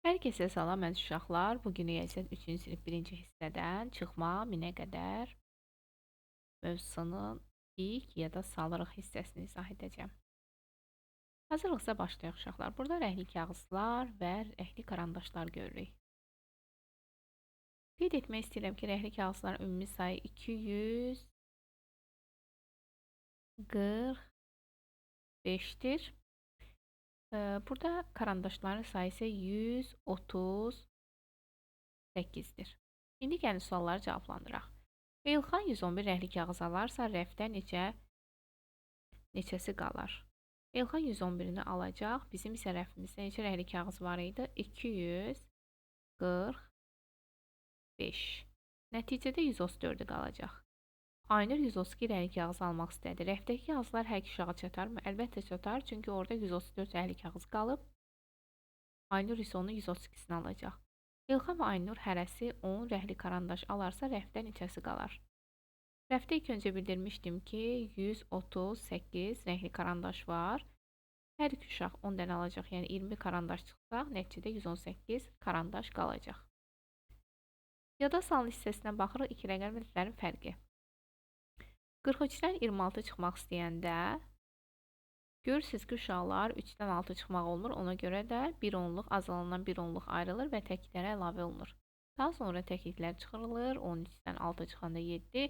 Hər kəsə salam əziz uşaqlar. Bu gün riyaziyyat 3-cü sinif 1-ci hissədən çıxma minə qədər mövzusunun ilk yada salırıq hissəsini izah edəcəm. Hazırlıqsa başlayaq uşaqlar. Burada rəhli kağızlar və rəhli karandaşlar görürük. Qeyd etmək istəyirəm ki, rəhli kağızların ümumi sayı 245-dir. Burada karandaşların sayı isə 138-dir. İndi gəlin sualları cavablandıraq. Elxan 111 rəhli kağız alarsa, rəfdə neçəsi qalar? Elxan 111-ni alacaq. Bizim isə rəfimizdə neçə rəhli kağız var idi? 245. Nəticədə 134-ü qalacaq. Aynur 132 rəhli kağız almaq istədi. Rəfdəki kağızlar hər iki uşağa çatarmı? Əlbəttə çatar, çünki orada 134 rəhli kağız qalıb. Aynur isə onun 132-sini alacaq. Elxan və Aynur hərəsi 10 rəhli karandaş alarsa, rəfdə neçəsi qalar? Rəfdə ilk öncə bildirmişdim ki, 138 rəhli karandaş var. Hər iki uşaq 10 dənə alacaq, yəni 20 karandaş çıxsa, nəticədə 118 karandaş qalacaq. Yada salın hissəsinə baxırıq, iki rəqəm ədədlərin fərqi. 43-dən 26 çıxmaq istəyəndə görürsünüz ki, uşaqlar 3-dən 6 çıxmaq olmur. Ona görə də 1 onluq azalandan 1 onluq ayrılır və təkliklərə əlavə olunur. Daha sonra təkliklər çıxırılır. 13-dən 6 çıxanda 7,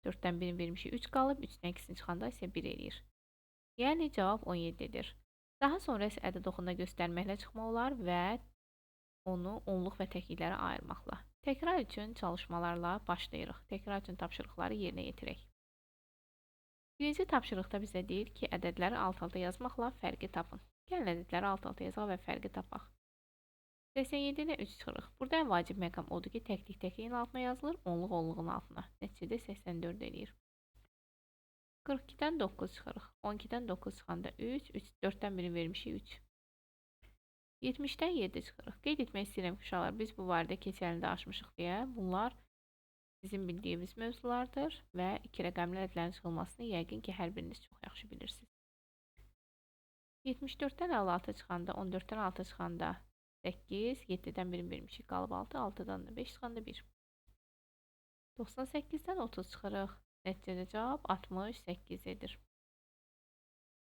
4-dən 1-ni vermişik 3 qalıb, 3-dən 2-sini çıxanda isə 1 eləyir. Yəni cavab 17-dir. Daha sonra isə ədəd oxunda göstərməklə çıxmaq olar və onu onluq və təkliklərə ayırmaqla. Təkrar üçün çalışmalarla başlayırıq. Təkrar üçün tapşırıqları yerinə yetirək. Birinci tapşırıqda bizə deyir ki, ədədləri alt-alta yazmaqla fərqi tapın. Gəlin ədədləri alt-alta yazaq və fərqi tapaq. 87-dən 3 çıxırıq. Burada ən vacib məqam odur ki, təklik təkliyin altına yazılır, onluq onluğun altına. Nəticədə 84 eləyir. 42-dən 9 çıxırıq. 12-dən 9 çıxanda 3, 4-dən 1-ni vermişik 3. 70-dən 7 çıxırıq. Qeyd etmək istəyirəm ki, uşaqlar, biz bu barədə keçərində aşmışıq deyə. Bunlar sizin bildiyiniz mövzulardır və iki rəqəmli ədədlərin çıxılmasını yəqin ki, hər biriniz çox yaxşı bilirsiniz. 74-dən 56 çıxanda, 14-dən 6 çıxanda 8, 7-dən 1-ni vermişik, qalıb 6, 6-dan da 5 çıxanda 1. 98-dən 30 çıxırıq. Nəticədə cavab 68 edir.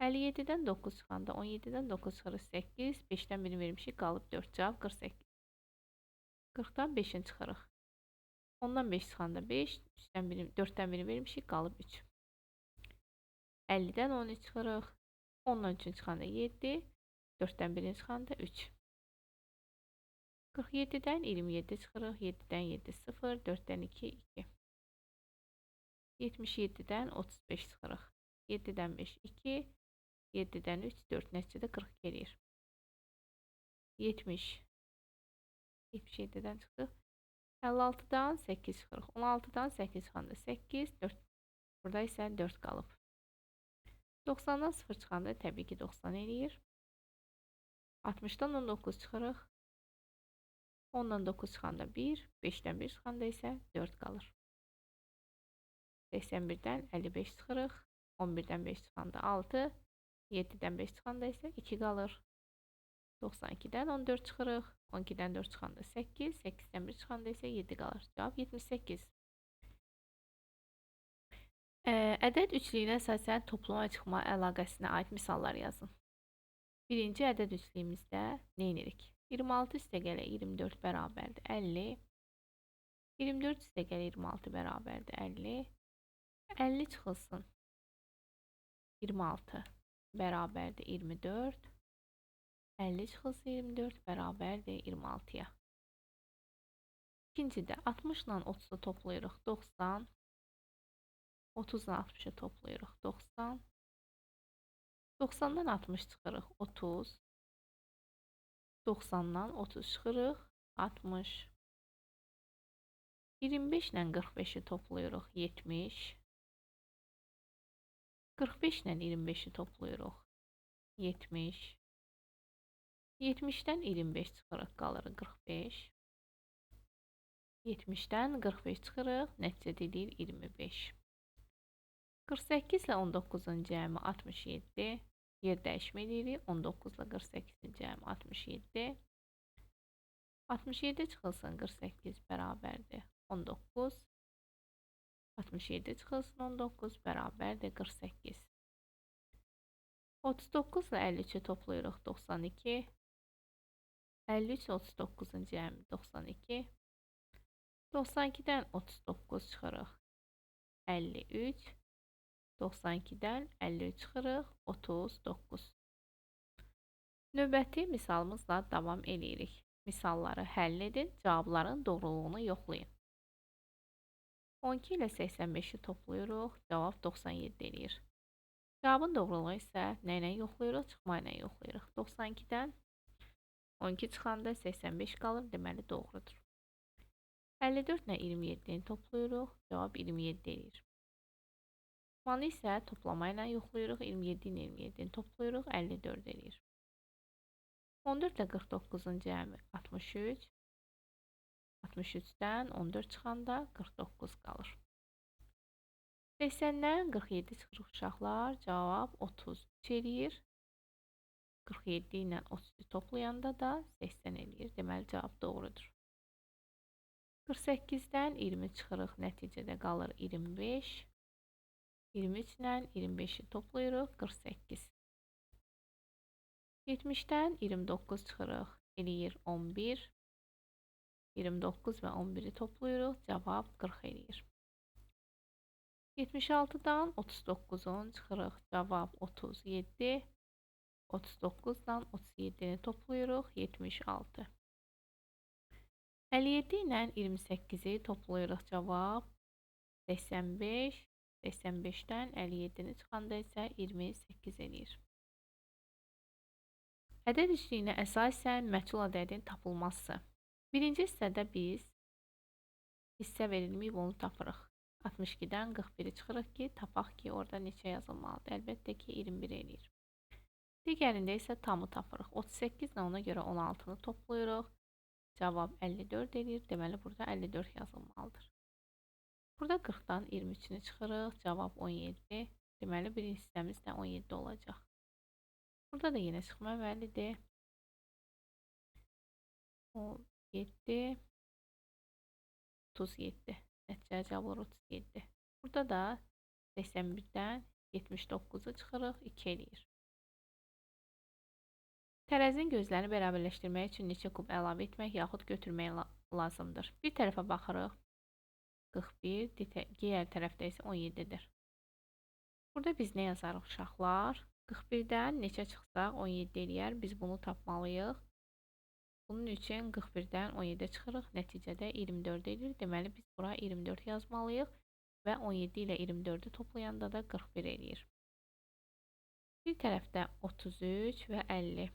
57-dən 9 çıxanda, 17-dən 9 çıxırıq 8, 5-dən 1-ni vermişik, qalıb 4, cavab 48. 40-dan 5-in çıxırıq. 10-dan 5 çıxanda 5, 4-dən 1-ni vermişik, qalıb 3. 50-dən 13 çıxırıq. 10-dan 3-ün çıxanda 7, 4-dən 1-in çıxanda 3. 47-dən 27 çıxırıq. 7-dən 7, 0, 4-dən 2, 2. 77-dən 35 çıxırıq. 7-dən 5, 2, 7-dən 3, 4, nəticədə 42 eləyir. 70, 77-dən çıxdıq. 56-dan 8 çıxırıq. 16-dan 8 çıxanda 8, 4. Burada isə 4 qalıb. 90-dan 0 çıxanda təbii ki 90 eləyir. 60-dan 19 çıxırıq. 10-dan 9 çıxanda 1, 5-dən 1 çıxanda isə 4 qalır. 81-dən 55 çıxırıq. 11-dən 5 çıxanda 6, 7-dən 5 çıxanda isə 2 qalır. 92-dən 14 çıxırıq. 12-dən 4 çıxanda 8, 8-dən 1 çıxanda isə 7 qalır. Cavab 78. Ədəd üçlüyünə əsasən toplama çıxma əlaqəsinə aid misallar yazın. Birinci ədəd üçlüyümüzdə nə edirik? 26 üstəgələ 24 bərabərdir 50. 24 üstəgələ 26 bərabərdir 50. 50 çıxılsın 26 bərabərdir 24. 50 çıxılsın 24 bərabərdir 26-ya. İkincidə 60 ilə 30-u toplayırıq 90. 30 ilə 60-ı toplayırıq 90. 90-dan 60 çıxırıq 30. 90-dan 30 çıxırıq 60. 25 ilə 45-i toplayırıq 70. 45 ilə 25-i toplayırıq 70. 70-dən 25 çıxırıq, qalır 45. 70-dən 45 çıxırıq, nəticədə edir 25. 48 ilə 19-un cəmi 67. Yer dəyişmə edirik. 19 ilə 48-in cəmi 67. 67 çıxılsın 48 bərabərdir 19. 67 çıxılsın 19 bərabərdir 48. 39 ilə 53-ü toplayırıq 92. 53 39-un cəmi 92. 92-dən 39 çıxırıq 53. 92-dən 53 çıxırıq 39. Növbəti misalımızla davam edirik. Misalları həll edin, cavabların doğruluğunu yoxlayın. 12 ilə 85-i toplayırıq, cavab 97 eləyir. Cavabın doğruluğu isə nə ilə yoxlayırıq? Çıxma ilə yoxlayırıq. 92-dən 12 çıxanda 85 qalır, deməli doğrudur. 54 ilə 27-ni toplayırıq, cavab 27 eləyir. Çıxmanı isə toplama ilə yoxlayırıq, 27 ilə 27-ni toplayırıq, 54 eləyir. 14 ilə 49-un cəmi 63. 63-dən 14 çıxanda 49 qalır. 80-dən 47 çıxırıq uşaqlar, cavab 33 eləyir. 47 ilə 33 toplayanda da 80 eləyir. Deməli cavab doğrudur. 48-dən 20 çıxırıq, nəticədə qalır 25. 23 ilə 25-i toplayırıq, 48. 70-dən 29 çıxırıq, eləyir 11. 29 və 11-i toplayırıq, cavab 40 eləyir. 76-dan 39-un çıxırıq, cavab 37. 39-dan 37-ni toplayırıq, 76. 57 ilə 28-i toplayırıq, cavab 85. 85-dən 57-ni çıxanda isə 28 eləyir. Ədəd üçlüyünə əsasən məchul ədədin tapılması. Birinci hissədə biz hissə verilməyib onu tapırıq. 62-dən 41-i çıxırıq ki, tapaq ki, orada neçə yazılmalıdır. Əlbəttə ki, 21 eləyir. Digərində isə tamı tapırıq. 38 ilə ona görə 16-nı toplayırıq. Cavab 54 eləyir. Deməli, burada 54 yazılmalıdır. Burada 40-dan 23-ni çıxırıq. Cavab 17. Deməli, birinci hissəmiz də 17 olacaq. Burada da yenə çıxma əməlidir. 17, 37. Nəticə cavab olur 37. Burada da 81-dən 79-u çıxırıq, 2 eləyir. Tərəzinin gözlərini bərabərləşdirmək üçün neçə kub əlavə etmək yaxud götürmək lazımdır. Bir tərəfə baxırıq. 41, digər tərəfdə isə 17-dir. Burada biz nə yazarıq uşaqlar? 41-dən neçə çıxsaq 17 eləyər. Biz bunu tapmalıyıq. Bunun üçün 41-dən 17 çıxırıq. Nəticədə 24 eləyir. Deməli biz bura 24 yazmalıyıq. Və 17 ilə 24-ü toplayanda da 41 eləyir. Bir tərəfdə 33 və 50.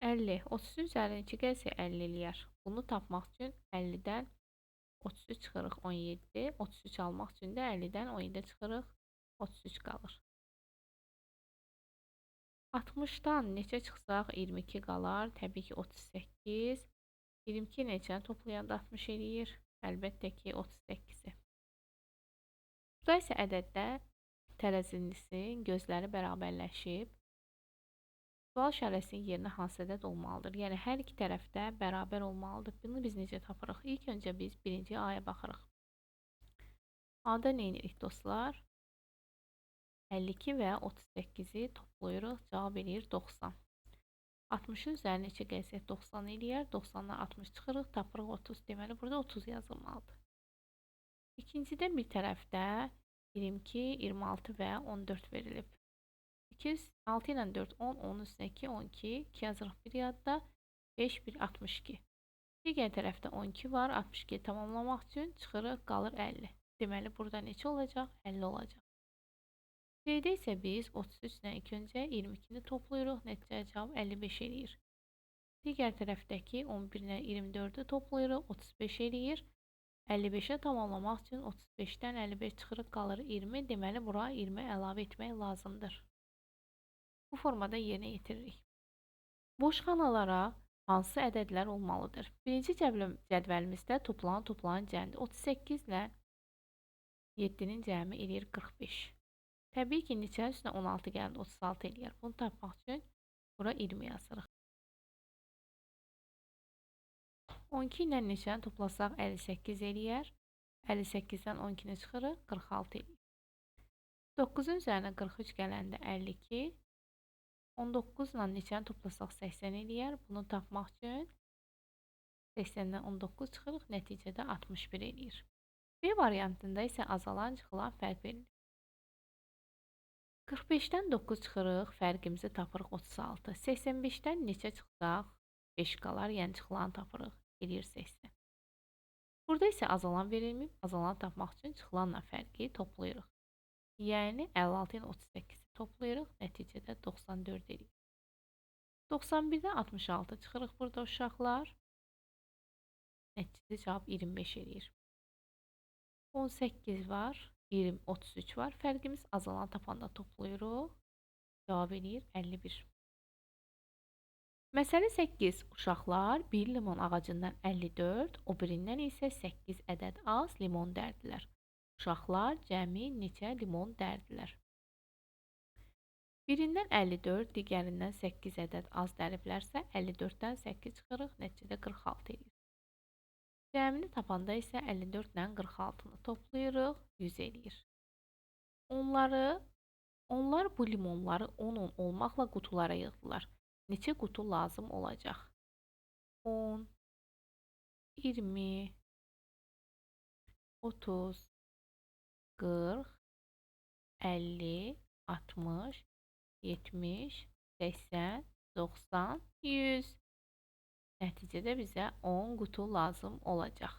50. 33 üzərinə 2 gəlsə 50 eləyər. Bunu tapmaq üçün 50-dən 33 çıxırıq 17. 33 almaq üçün də 50-dən 17 çıxırıq 33 qalır. 60-dan neçə çıxsaq 22 qalar. Təbii ki 38. 22 neçəni toplayanda 60 eləyir. Əlbəttə ki 38-i. Burada isə ədəddə tərəzinin gözləri bərabərləşib. Sual işarəsinin yerinə hansı ədəd olmalıdır? Yəni hər iki tərəfdə bərabər olmalıdır. Bunu biz necə tapırıq? İlk öncə biz birinci A-ya baxırıq. A-da nə edirik dostlar? 52 və 38-i toplayırıq. Cavab eləyir 90. 60-ın üzərinə neçə gəlsək 90 eləyər. 90-dan 60 çıxırıq. Tapırıq 30. Deməli burada 30 yazılmalıdır. İkincidə bir tərəfdə 22, 26 və 14 verilib. 6 ilə 4, 10, 10 üstünə 2, 12. 2 yazırıq bir yadda. 5, 1, 62. Digər tərəfdə 12 var. 62-yi tamamlamaq üçün çıxırıq. Qalır 50. Deməli burada neçə olacaq? 50 olacaq. C-də isə biz 33 ilə ilk öncə 22-ni toplayırıq. Nəticə cavab 55 eləyir. Digər tərəfdəki 11 ilə 24-ü toplayırıq. 35 eləyir. 55-ə tamamlamaq üçün 35-dən 55 çıxırıq. Qalır 20. Deməli bura 20 əlavə etmək lazımdır. Bu formada yerinə yetiririk. Boş xanalara hansı ədədlər olmalıdır? Birinci cədvəlimizdə toplanan cəmdir. 38 ilə 7-nin cəmi eləyir 45. Təbii ki, neçənin üstünə 16 gəldi, 36 eləyər. Bunu tapmaq üçün bura 20 yazırıq. 12 ilə neçəni toplasaq 58 eləyər. 58-dən 12-ni çıxırıq, 46 eləyər. 9-un üzərinə 43 gələndə 52. 19 ilə neçəni toplasaq 80 eləyər. Bunu tapmaq üçün 80-dən 19 çıxırıq, nəticədə 61 eləyir. B variantında isə azalan çıxılan fərq verilir. 45-dən 9 çıxırıq, fərqimizi tapırıq 36. 85-dən neçə çıxsaq 5 qalar, yəni çıxılan tapırıq, eləyir 80. Burada isə azalan verilməyib, azalan tapmaq üçün çıxılanla fərqi toplayırıq. Yəni 56 ilə 38-i toplayırıq, nəticədə 94 eləyir. 91-dən 66 çıxırıq burada uşaqlar. Nəticədə cavab 25 eləyir. 18 var, 20, 33 var. Fərqimiz azalan tapanda toplayırıq. Cavab eləyir 51. Məsələ 8. Uşaqlar bir limon ağacından 54, o birindən isə 8 ədəd az limon dərdilər. Uşaqlar cəmi neçə limon dərdilər? Birindən 54, digərindən 8 ədəd az dəriblərsə 54-dən 8 çıxırıq, nəticədə 46 eləyir. Cəmini tapanda isə 54 ilə 46-nı toplayırıq, 100 eləyir. Onlar bu limonları 10-10 olmaqla qutulara yığdılar. Neçə qutu lazım olacaq? 10, 20, 30, 40, 50, 60, 70, 80, 90, 100. Nəticədə bizə 10 qutu lazım olacaq.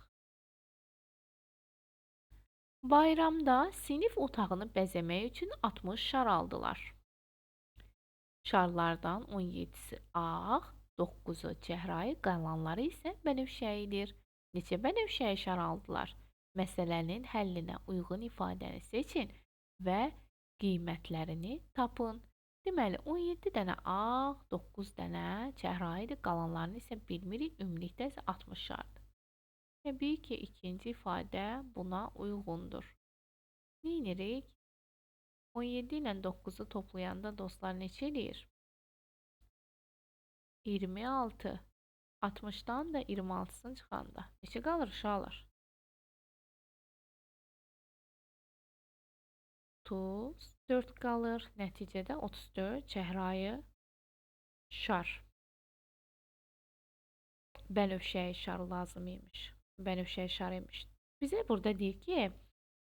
Bayramda sinif otağını bəzəmək üçün 60 şar aldılar. Şarlardan 17-si ağ, 9-u çəhrayı, qalanları isə bənövşəyidir. Neçə bənövşəyi şar aldılar? Məsələnin həllinə uyğun ifadəni seçin və qiymətlərini tapın. Deməli, 17 dənə ağ, 9 dənə çəhrayıdır, qalanlarını isə bilmirik, ümumilikdə isə 60 şardır. Təbii ki, ikinci ifadə buna uyğundur. Neyinirik? 17 ilə 9-u toplayanda dostlar neçə eləyir? 26. 60-dan da 26-sını çıxanda neçə qalır uşaqlar? 34 qalır. Nəticədə 34 çəhrayı şar. Bənövşəyi şarı lazım imiş. Bənövşəyi şar imiş. Bizə burada deyir ki,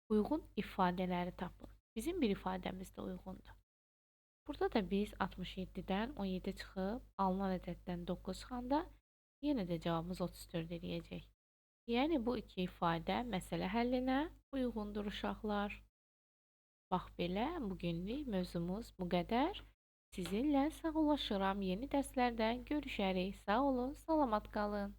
uyğun ifadələri tapın. Bizim bir ifadəmiz də uyğundur. Burada da biz 67-dən 17 çıxıb, alınan ədəddən 9 çıxanda yenə də cavabımız 34 eləyəcək. Yəni bu iki ifadə məsələ həllinə uyğundur uşaqlar. Bax belə, bugünlük mövzumuz bu qədər. Sizinlə sağollaşıram. Yeni dərslərdə görüşərik. Sağ olun, salamat qalın.